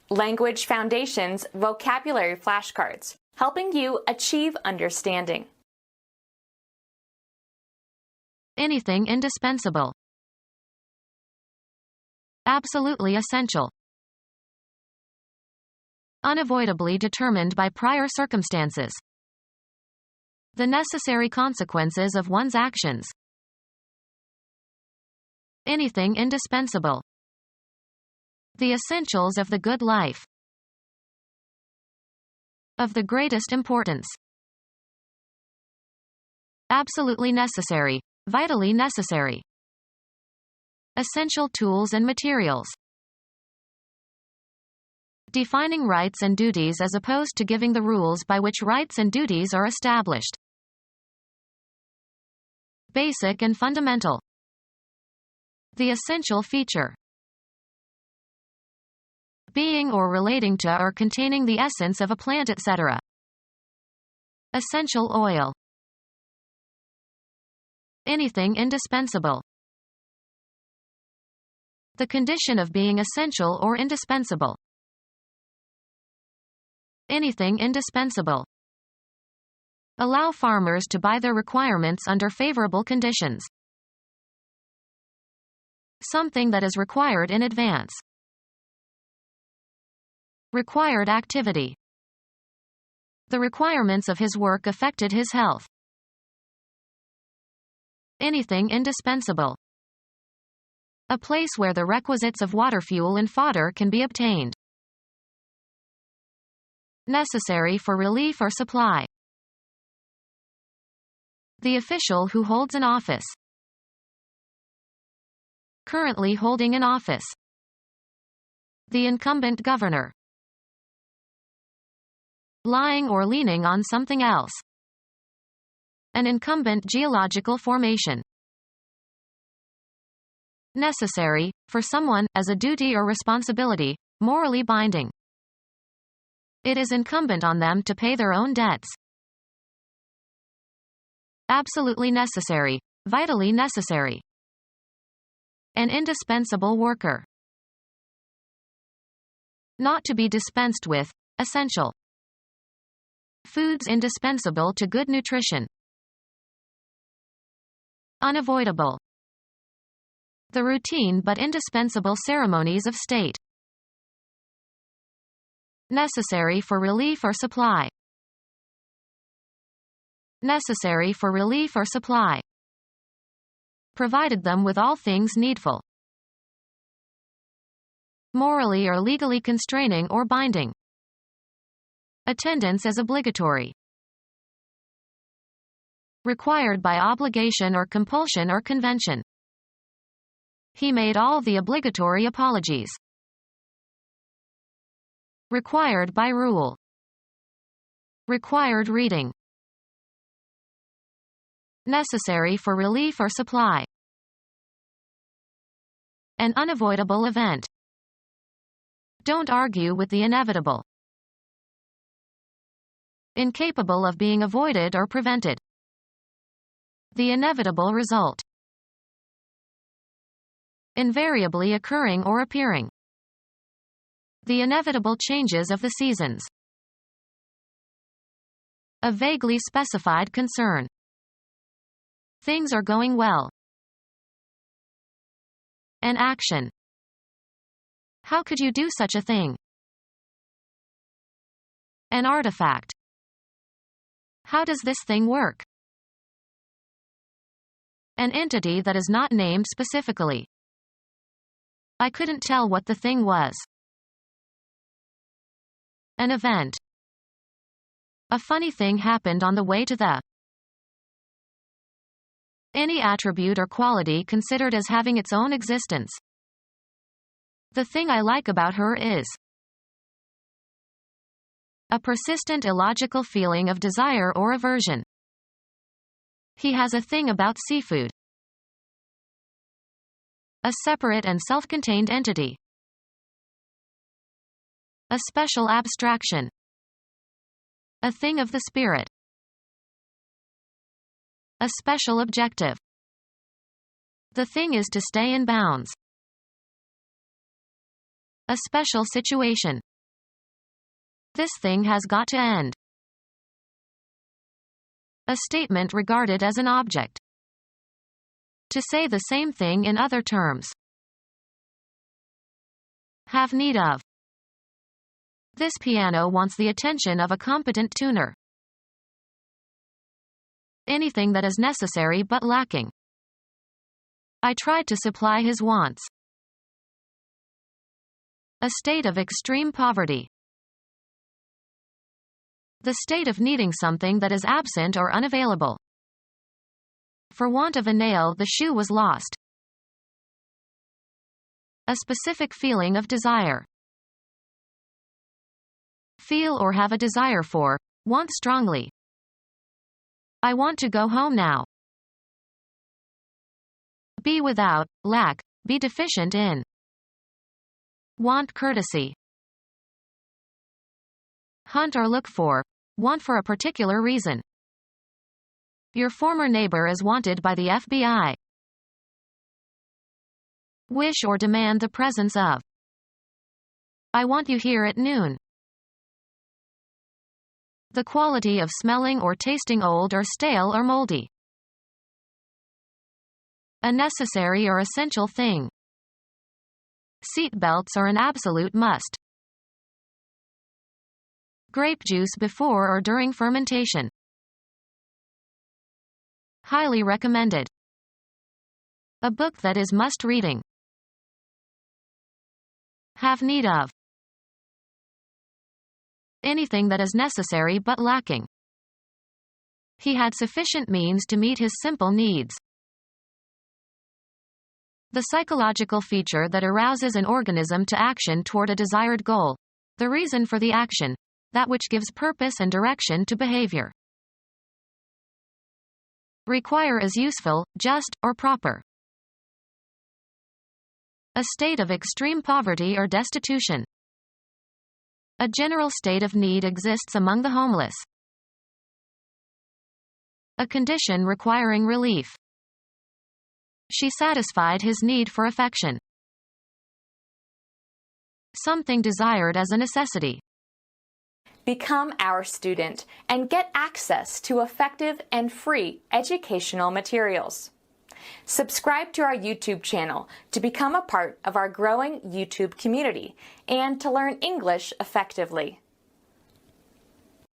Language Foundations Vocabulary Flashcards, helping you achieve understanding. Anything indispensable. Absolutely essential. Unavoidably determined by prior circumstances. The necessary consequences of one's actions. Anything indispensable. The essentials of the good life. Of the greatest importance. Absolutely necessary. Vitally necessary. Essential tools and materials. Defining rights and duties as opposed to giving the rules by which rights and duties are established. Basic and fundamental. The essential feature. Being or relating to or containing the essence of a plant, etc. Essential oil. Anything indispensable. The condition of being essential or indispensable. Anything indispensable. Allow farmers to buy their requirements under favorable conditions. Something that is required in advance. Required activity. The requirements of his work affected his health. Anything indispensable. A place where the requisites of water, fuel and fodder can be obtained. Necessary for relief or supply. The official who holds an office. Currently holding an office. The incumbent governor. Lying or leaning on something else. An incumbent geological formation. Necessary, for someone, as a duty or responsibility, morally binding. It is incumbent on them to pay their own debts. Absolutely necessary, vitally necessary. An indispensable worker. Not to be dispensed with, essential. Foods indispensable to good nutrition. Unavoidable. The routine but indispensable ceremonies of state. Necessary for relief or supply. Necessary for relief or supply. Provided them with all things needful. Morally or legally constraining or binding. Attendance as obligatory. Required by obligation or compulsion or convention. He made all the obligatory apologies. Required by rule. Required reading. Necessary for relief or supply. An unavoidable event. Don't argue with the inevitable. Incapable of being avoided or prevented. The inevitable result. Invariably occurring or appearing. The inevitable changes of the seasons. A vaguely specified concern. Things are going well. An action. How could you do such a thing? An artifact. How does this thing work? An entity that is not named specifically. I couldn't tell what the thing was. An event. A funny thing happened on the way to the. Any attribute or quality considered as having its own existence. The thing I like about her is. A persistent illogical feeling of desire or aversion. He has a thing about seafood. A separate and self-contained entity. A special abstraction. A thing of the spirit. A special objective. The thing is to stay in bounds. A special situation. This thing has got to end. A statement regarded as an object. To say the same thing in other terms. Have need of. This piano wants the attention of a competent tuner. Anything that is necessary but lacking. I tried to supply his wants. A state of extreme poverty. The state of needing something that is absent or unavailable. For want of a nail, the shoe was lost. A specific feeling of desire. Feel or have a desire for, want strongly. I want to go home now. Be without, lack, be deficient in. Want courtesy. Hunt or look for, want for a particular reason. Your former neighbor is wanted by the FBI. Wish or demand the presence of. I want you here at noon. The quality of smelling or tasting old or stale or moldy. A necessary or essential thing. Seat belts are an absolute must. Grape juice before or during fermentation. Highly recommended. A book that is must reading. Have need of. Anything that is necessary but lacking. He had sufficient means to meet his simple needs. The psychological feature that arouses an organism to action toward a desired goal. The reason for the action. That which gives purpose and direction to behavior. Require is useful, just, or proper. A state of extreme poverty or destitution. A general state of need exists among the homeless. A condition requiring relief. She satisfied his need for affection. Something desired as a necessity. Become our student and get access to effective and free educational materials. Subscribe to our YouTube channel to become a part of our growing YouTube community and to learn English effectively.